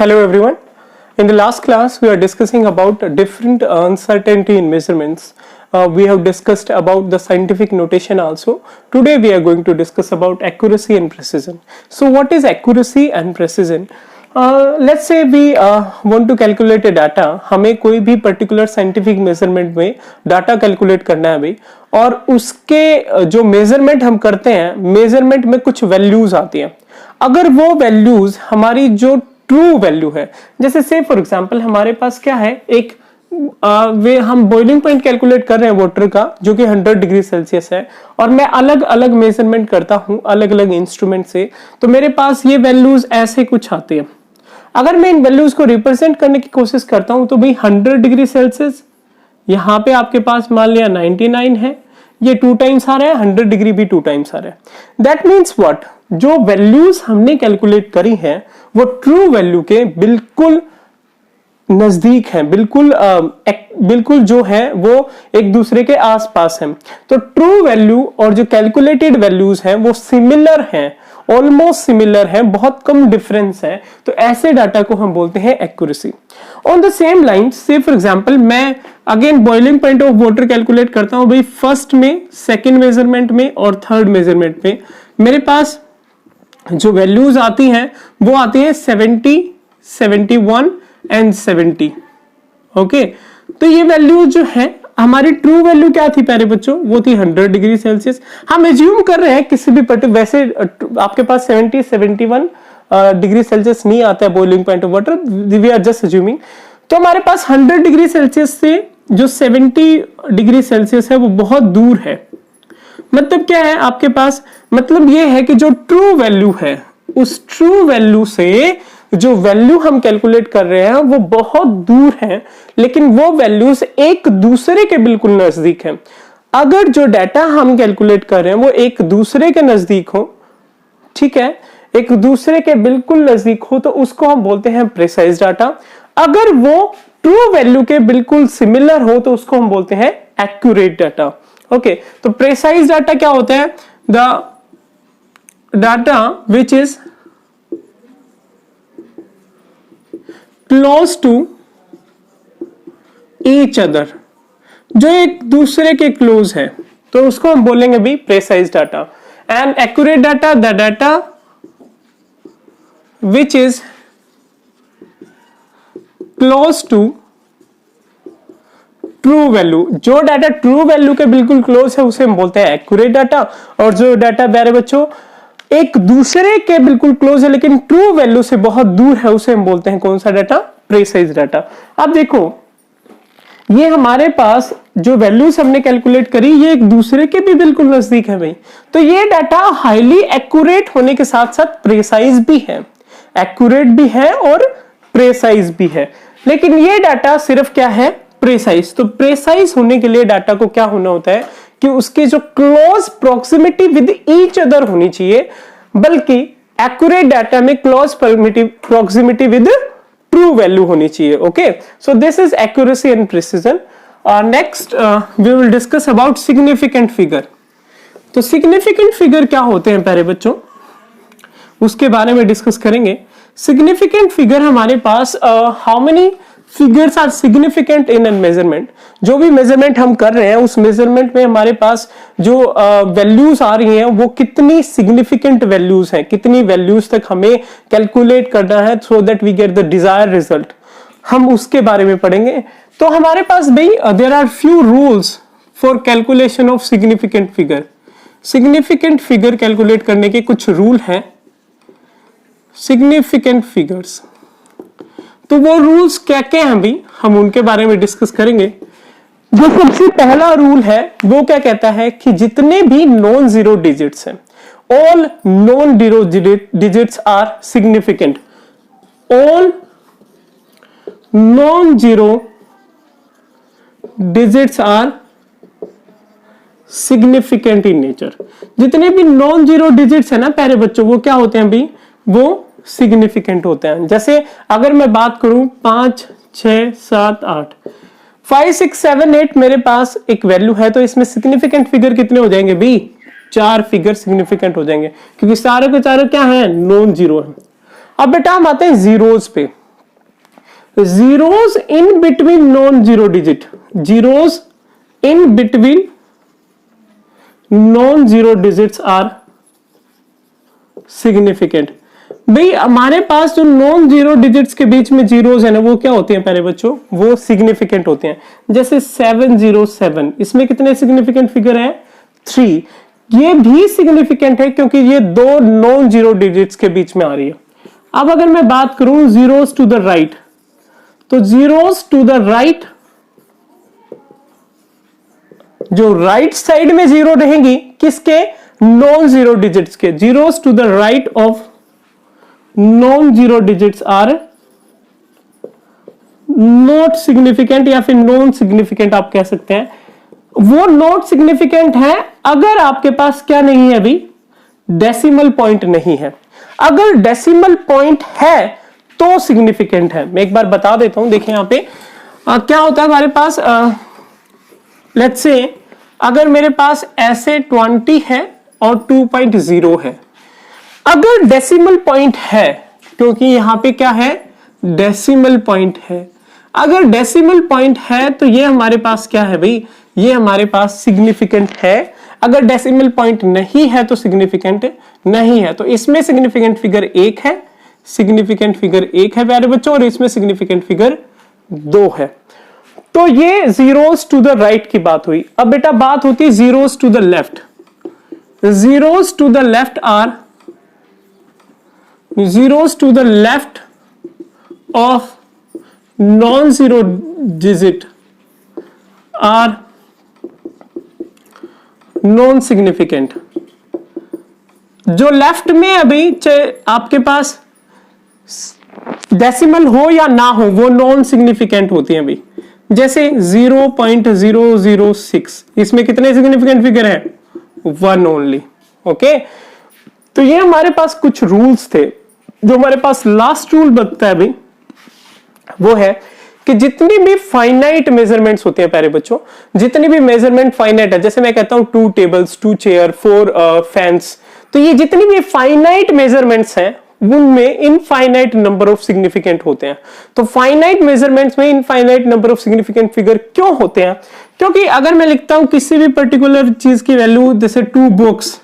Hello everyone. In the last class we are discussing about different uncertainty in measurements. We have discussed about the scientific notation also. Today we are going to discuss about accuracy and precision. So what is accuracy and precision? Let's say we want to calculate a data. हमें कोई भी particular scientific measurement में data calculate करना है भाई, और उसके जो measurement हम करते हैं, measurement में कुछ values आती हैं. अगर वो values हमारी जो ट्रू वैल्यू है, जैसे से फॉर एग्जांपल हमारे पास क्या है, एक वे हम बॉइलिंग पॉइंट कैलकुलेट कर रहे हैं वाटर का जो कि 100 डिग्री सेल्सियस है, और मैं अलग अलग मेजरमेंट करता हूं अलग अलग इंस्ट्रूमेंट से, तो मेरे पास ये वैल्यूज ऐसे कुछ आते हैं. अगर मैं इन वैल्यूज को रिप्रेजेंट करने की कोशिश करता हूं तो भाई 100 डिग्री सेल्सियस यहाँ पे आपके पास मान लिया 99 है, ये 2 टाइम्स आ रहा है, 100 डिग्री भी 2 टाइम्स आ रहा है. दैट मीन्स व्हाट, जो वैल्यूज हमने कैलकुलेट करी हैं वो ट्रू वैल्यू के बिल्कुल नजदीक हैं, बिल्कुल जो है वो एक दूसरे के आसपास हैं. तो ट्रू वैल्यू और जो कैलकुलेटेड वैल्यूज हैं वो सिमिलर हैं, ऑलमोस्ट सिमिलर है, बहुत कम डिफरेंस है. तो ऐसे डाटा को हम बोलते हैं accuracy. On the same line से फॉर एग्जांपल मैं again boiling point of water calculate करता हूं भाई, फर्स्ट में, सेकंड मेजरमेंट में और थर्ड मेजरमेंट में मेरे पास जो वैल्यूज आती हैं वो आती है 70, 71 एंड 70. ओके, तो ये वैल्यू जो है हमारी ट्रू वैल्यू क्या थी प्यारे बच्चों, वो थी 100 डिग्री सेल्सियस. हम एज्यूम कर रहे हैं किसी भी वैसे आपके पास 70, 71 डिग्री सेल्सियस नहीं आता है boiling point of water, we are just assuming. तो हमारे पास 100 डिग्री सेल्सियस से जो 70 डिग्री सेल्सियस है वो बहुत दूर है. मतलब क्या है आपके पास, मतलब ये है कि जो ट्रू वैल्यू है उस ट्रू वैल्यू से जो वैल्यू हम कैलकुलेट कर रहे हैं वो बहुत दूर है, लेकिन वो वैल्यूज एक दूसरे के बिल्कुल नजदीक हैं. अगर जो डाटा हम कैलकुलेट कर रहे हैं वो एक दूसरे के नजदीक हो, ठीक है, एक दूसरे के बिल्कुल नजदीक हो, तो उसको हम बोलते हैं प्रिसाइज डाटा. अगर वो ट्रू वैल्यू के बिल्कुल सिमिलर हो तो उसको हम बोलते हैं एक्यूरेट डाटा. ओके, तो प्रिसाइज डाटा क्या होता है, the data which is close to each other, जो एक दूसरे के क्लोज है, तो उसको हम बोलेंगे भी precise data. And accurate data, the data which is close to true value, जो डाटा ट्रू वैल्यू के बिल्कुल क्लोज है उसे हम बोलते हैं एक्यूरेट डाटा. और जो डाटा प्यारे बच्चों एक दूसरे के बिल्कुल क्लोज है लेकिन ट्रू वैल्यू से बहुत दूर है उसे हम बोलते हैं कौन सा डाटा, प्रिसाइज डाटा. अब देखो ये हमारे पास जो वैल्यूज हमने कैलकुलेट करी ये एक दूसरे के भी बिल्कुल नजदीक है भाई, तो ये डाटा हाईली एक्यूरेट होने के साथ साथ प्रिसाइज भी है, एक्यूरेट भी है और प्रिसाइज भी है. लेकिन ये डाटा सिर्फ क्या है, प्रिसाइज. तो प्रिसाइज होने के लिए डाटा को क्या होना होता है कि उसकी जो close proximity with each other होनी चाहिए, बल्कि एक्यूरेट डाटा में close proximity with true value होनी चाहिए. Okay, so this is accuracy and precision. Next we will discuss about significant figure. तो सिग्निफिकेंट फिगर क्या होते हैं प्यारे बच्चों, उसके बारे में डिस्कस करेंगे. सिग्निफिकेंट फिगर हमारे पास how many figures are significant in an measurement. जो भी मेजरमेंट हम कर रहे हैं उस मेजरमेंट में हमारे पास जो वैल्यूज आ रही हैं वो कितनी सिग्निफिकेंट वैल्यूज हैं, कितनी वैल्यूज तक हमें कैलकुलेट करना है so that we get the desire result, हम उसके बारे में पढ़ेंगे. तो हमारे पास भाई there are few rules for calculation of significant figure. Significant figure calculate करने के कुछ रूल हैं, सिग्निफिकेंट फिगर्स. तो वो रूल्स क्या क्या हैं भी, हम उनके बारे में डिस्कस करेंगे. जो सबसे पहला रूल है वो क्या कहता है कि जितने भी नॉन जीरो डिजिट्स हैं, all non zero digits are significant. All non zero digits are significant in nature. जितने भी नॉन जीरो डिजिट्स है ना प्यारे बच्चों, वो क्या होते हैं भाई, वो सिग्निफिकेंट होते हैं. जैसे अगर मैं बात करूं 5, 6, 7, 8, 5, 6, 7, 8 मेरे पास एक वैल्यू है, तो इसमें सिग्निफिकेंट फिगर कितने हो जाएंगे भी, 4 फिगर सिग्निफिकेंट हो जाएंगे, क्योंकि सारे के चारों क्या हैं, नॉन जीरो है. अब बेटा हम आते हैं जीरोस पे. zeros in between non-zero digit, zeros in between non-zero digits are significant। भाई हमारे पास जो नॉन जीरो डिजिट्स के बीच में जीरोस है ना, वो क्या होते हैं प्यारे बच्चों, वो सिग्निफिकेंट होते हैं। जैसे 707, इसमें कितने सिग्निफिकेंट फिगर है, 3। ये भी सिग्निफिकेंट है क्योंकि ये दो नॉन जीरो डिजिट्स के बीच में आ रही है। अब अगर मैं बात करूं जीरोस टू द राइट, तो जीरोस टू द राइट, जो राइट साइड में जीरो रहेंगी किसके, नॉन जीरो डिजिट्स के। Zeros to the right of non zero digits are not significant या फिर नॉन सिग्निफिकेंट आप कह सकते हैं। वो नॉट सिग्निफिकेंट है अगर आपके पास क्या नहीं है अभी, डेसिमल पॉइंट नहीं है। अगर डेसिमल पॉइंट है तो सिग्निफिकेंट है। मैं एक बार बता देता हूं, देखिए यहां पे क्या होता है हमारे पास, लेट्स से अगर मेरे पास ऐसे 20 है और 2.0 है, अगर डेसिमल पॉइंट है, क्योंकि यहां पे क्या है, डेसिमल पॉइंट है, अगर डेसिमल पॉइंट है तो ये हमारे पास क्या है भाई, ये हमारे पास सिग्निफिकेंट है। अगर डेसिमल पॉइंट नहीं है तो सिग्निफिकेंट नहीं है। तो इसमें सिग्निफिकेंट फिगर 1 है, सिग्निफिकेंट फिगर 1 है प्यारे बच्चों, और इसमें सिग्निफिकेंट फिगर 2 है। तो ये जीरोस टू द राइट की बात हुई। अब बेटा बात होती है zeros to the left. Zeros to the left are, zeros to the left of non-zero digit are non-significant। जो लेफ्ट में अभी चाहे आपके पास डेसिमल हो या ना हो, वो नॉन सिग्निफिकेंट होती हैं अभी। जैसे 0.006, इसमें कितने सिग्निफिकेंट फिगर है, 1 ओनली। ओके, तो ये हमारे पास कुछ रूल्स थे। जो हमारे पास लास्ट रूल बनता है अभी, वो है कि जितनी भी फाइनाइट मेजरमेंट्स होते हैं प्यारे बच्चों, जितनी भी मेजरमेंट फाइनाइट है, जैसे मैं कहता हूं 2 टेबल्स, 2 चेयर, 4 फैंस, तो ये जितनी भी फाइनाइट मेजरमेंट्स हैं उनमें इनफाइनाइट नंबर ऑफ सिग्निफिकेंट होते हैं। तो फाइनाइट मेजरमेंट्स में infinite number of significant figure क्यों होते हैं, क्योंकि अगर मैं लिखता हूं किसी भी पर्टिकुलर चीज की वैल्यू, जैसे 2 बुक्स,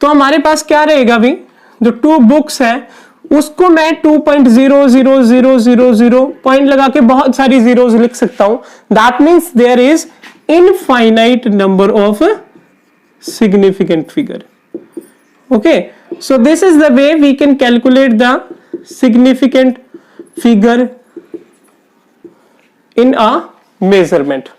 तो हमारे पास क्या रहेगा भी, जो 2 बुक्स है उसको मैं 2.00000 पॉइंट लगा के बहुत सारी जीरोस लिख सकता हूं। That means there is infinite number of significant figure. Okay, so this is the way we can calculate the significant figure in a measurement.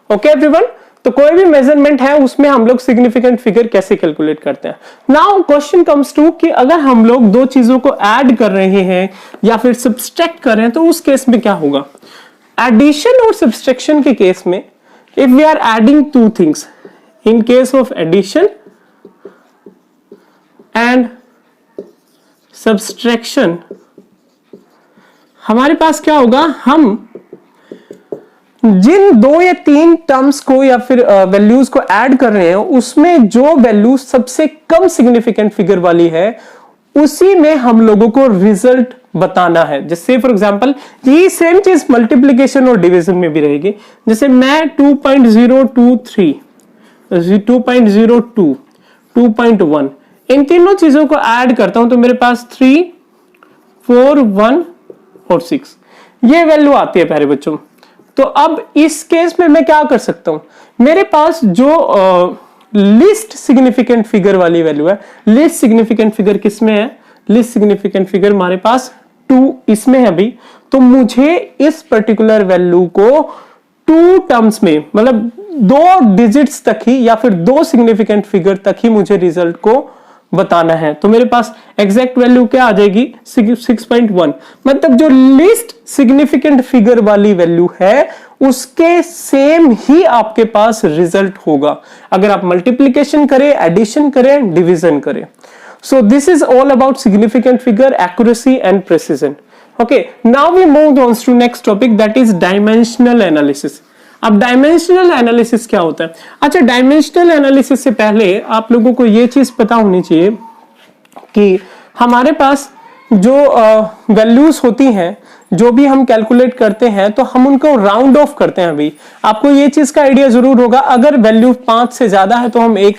Okay everyone, तो कोई भी मेजरमेंट है उसमें हम लोग सिग्निफिकेंट फिगर कैसे कैलकुलेट करते हैं। नाउ क्वेश्चन कम्स टू कि अगर हम लोग दो चीजों को ऐड कर रहे हैं या फिर सब्सट्रैक्ट कर रहे हैं, तो उस केस में क्या होगा। एडिशन और सब्सट्रैक्शन के केस में, if we are adding 2 things, in case of addition and subtraction, हमारे पास क्या होगा, हम जिन 2 या 3 टर्म्स को या फिर वैल्यूज को ऐड कर रहे हैं, उसमें जो वैल्यू सबसे कम सिग्निफिकेंट फिगर वाली है, उसी में हम लोगों को रिजल्ट बताना है। जैसे फॉर एग्जांपल ये सेम चीज मल्टीप्लिकेशन और डिवीजन में भी रहेगी। जैसे मैं 2.023, 2.02, 2.1, इन तीनों चीजों को ऐड करता हूं तो मेरे पास 3, 4, 1 और 6 ये वैल्यू आती है प्यारे बच्चों। तो अब इस केस में मैं क्या कर सकता हूं, मेरे पास जो लिस्ट सिग्निफिकेंट फिगर वाली वैल्यू है, लिस्ट सिग्निफिकेंट फिगर किसमें है, लिस्ट सिग्निफिकेंट फिगर हमारे पास 2 इसमें है अभी। तो मुझे इस पर्टिकुलर वैल्यू को 2 टर्म्स में, मतलब 2 डिजिट्स तक ही या फिर 2 सिग्निफिकेंट फिगर तक ही मुझे रिजल्ट को बताना है। तो मेरे पास एग्जैक्ट वैल्यू क्या आ जाएगी, 6.1। मतलब जो लिस्ट सिग्निफिकेंट फिगर वाली वैल्यू है उसके सेम ही आपके पास रिजल्ट होगा, अगर आप मल्टीप्लिकेशन करें, एडिशन करें, डिवीजन करें। So this is all about significant figure, accuracy and precision. Okay, now we move on to next topic, that is dimensional analysis. अब डायमेंशनल एनालिसिस क्या होता है। अच्छा, डायमेंशनल एनालिसिस से पहले आप लोगों को यह चीज पता होनी चाहिए कि हमारे पास जो वैल्यूज होती हैं, जो भी हम कैलकुलेट करते हैं, तो हम उनको राउंड ऑफ करते हैं। अभी आपको ये चीज का आइडिया जरूर होगा, अगर वैल्यू 5 से ज्यादा है तो हम एक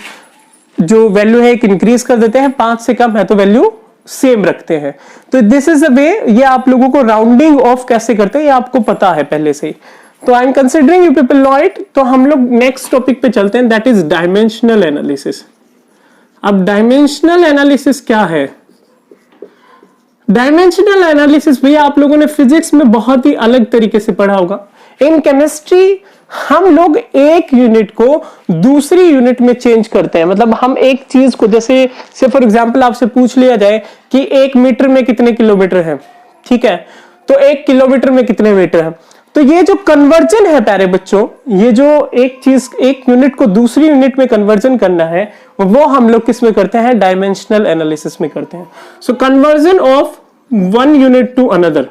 जो वैल्यू है एक इंक्रीज कर देते हैं, 5 से कम है तो वैल्यू सेम रखते हैं। तो दिस इज द वे, ये आप लोगों को राउंडिंग ऑफ कैसे करते हैं ये आपको पता है पहले से ही। तो I am considering you people know it. तो हम लोग नेक्स्ट टॉपिक पे चलते हैं, दैट इज डायमेंशनल एनालिसिस। अब डायमेंशनल एनालिसिस क्या है? डायमेंशनल एनालिसिस भैया आप लोगों ने फिजिक्स में बहुत ही अलग तरीके से पढ़ा होगा। इन केमिस्ट्री हम लोग एक यूनिट को दूसरी यूनिट में चेंज करते हैं। मतलब हम एक चीज को, जैसे से फॉर एग्जांपल आपसे पूछ लिया जाए कि 1 मीटर में कितने किलोमीटर है, ठीक है, तो 1 किलोमीटर में कितने मीटर है। तो ये जो कन्वर्जन है प्यारे बच्चों, ये जो एक चीज, एक यूनिट को दूसरी यूनिट में कन्वर्जन करना है, वो हम लोग किस में करते हैं? डायमेंशनल एनालिसिस में करते हैं। So conversion of one unit to another,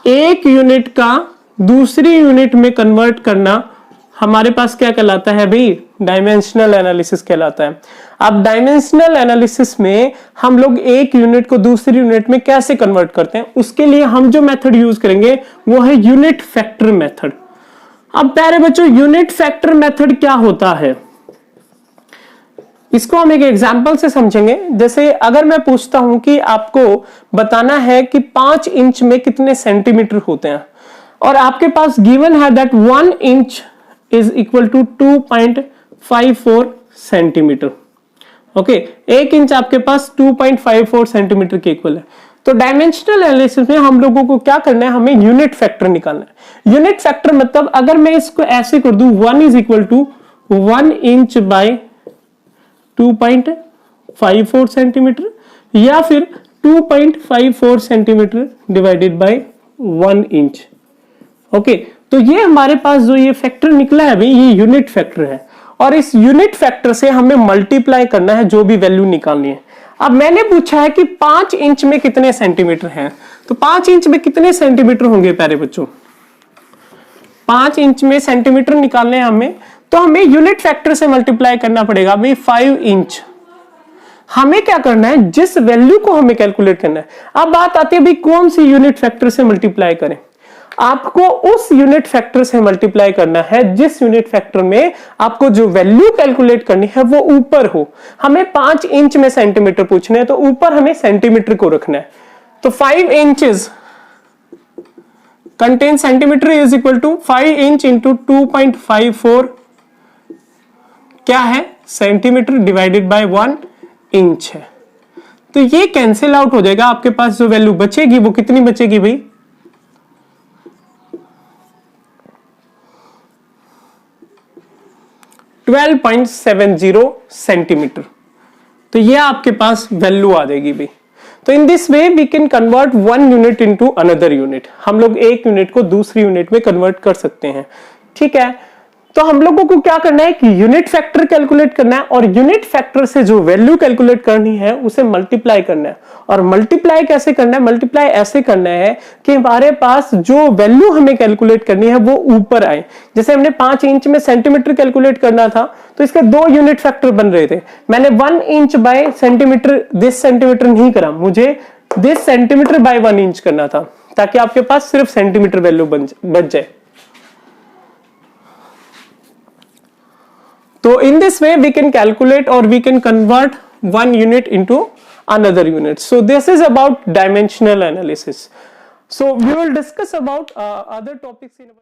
एक यूनिट का दूसरी यूनिट में कन्वर्ट करना हमारे पास क्या कहलाता है भाई? डायमेंशनल एनालिसिस कहलाता है। अब डायमेंशनल एनालिसिस में हम लोग एक यूनिट को दूसरी यूनिट में कैसे कन्वर्ट करते हैं, उसके लिए हम जो मेथड यूज करेंगे वो है यूनिट फैक्टर मेथड। अब प्यारे बच्चों यूनिट फैक्टर मेथड क्या होता है, इसको हम एक एग्जांपल से समझेंगे। जैसे अगर मैं पूछता हूं कि आपको बताना है कि 5 इंच में कितने सेंटीमीटर होते हैं, और आपके पास गिवन है that 1 inch is equal to 2.54 centimetre. Okay, 1 inch आपके पास 2.54 सेंटीमीटर के इक्वल है। तो डायमेंशनल एनालिसिस में हम लोगों को क्या करना है? हमें यूनिट फैक्टर निकालना है। यूनिट फैक्टर मतलब अगर मैं इसको ऐसे कर दूं, 1 is equal to 1 inch by 2.54 centimetre, या फिर 2.54 centimetre divided by 1 inch. Okay, तो ये हमारे पास जो ये फैक्टर निकला है भाई, ये यूनिट फैक्टर है, और इस यूनिट फैक्टर से हमें मल्टीप्लाई करना है जो भी वैल्यू निकालनी है। अब मैंने पूछा है कि 5 इंच में कितने सेंटीमीटर हैं, तो 5 इंच में कितने सेंटीमीटर होंगे प्यारे बच्चों? 5 इंच में सेंटीमीटर निकालने हैं हमें, तो हमें यूनिट फैक्टर से मल्टीप्लाई करना पड़ेगा भाई 5 इंच। हमें क्या करना है? जिस वैल्यू को हमें कैलकुलेट करना है। अब बात आती है भाई कौन सी यूनिट फैक्टर से मल्टीप्लाई करें। आपको उस यूनिट फैक्टर से मल्टीप्लाई करना है जिस यूनिट फैक्टर में आपको जो वैल्यू कैलकुलेट करनी है वो ऊपर हो। हमें 5 इंच में सेंटीमीटर पूछने हैं, तो ऊपर हमें सेंटीमीटर को रखना है। तो 5 inches contain centimetre is equal to 5 inch into 2.54 क्या है? सेंटीमीटर डिवाइडेड बाय 1 इंच है। तो ये कैंसिल आउट हो जाएगा। आपके पास जो वैल्यू बचेगी वो कितनी बचेगी भाई? 12.70 सेंटीमीटर। तो ये आपके पास वैल्यू आ जाएगी भाई। तो in this way we can convert one unit into another unit. हम लोग एक यूनिट को दूसरी यूनिट में कन्वर्ट कर सकते हैं, ठीक है। तो हम लोगों को क्या करना है कि यूनिट फैक्टर कैलकुलेट करना है, और यूनिट फैक्टर से जो वैल्यू कैलकुलेट करनी है उसे मल्टीप्लाई करना है। और मल्टीप्लाई कैसे करना है? मल्टीप्लाई ऐसे करना है कि हमारे पास जो वैल्यू हमें कैलकुलेट करनी है वो ऊपर आए। जैसे हमने 5 इंच में सेंटीमीटर कैलकुलेट करना था, तो इसके 2 यूनिट फैक्टर बन रहे थे। मैंने 1 inch bye centimetre, this centimetre नहीं करा, मुझे दिस सेंटीमीटर बाय 1 इंच करना था, ताकि आपके पास सिर्फ सेंटीमीटर वैल्यू बच जाए। So in this way we can calculate or we can convert one unit into another unit. So this is about dimensional analysis. So we will discuss about other topics in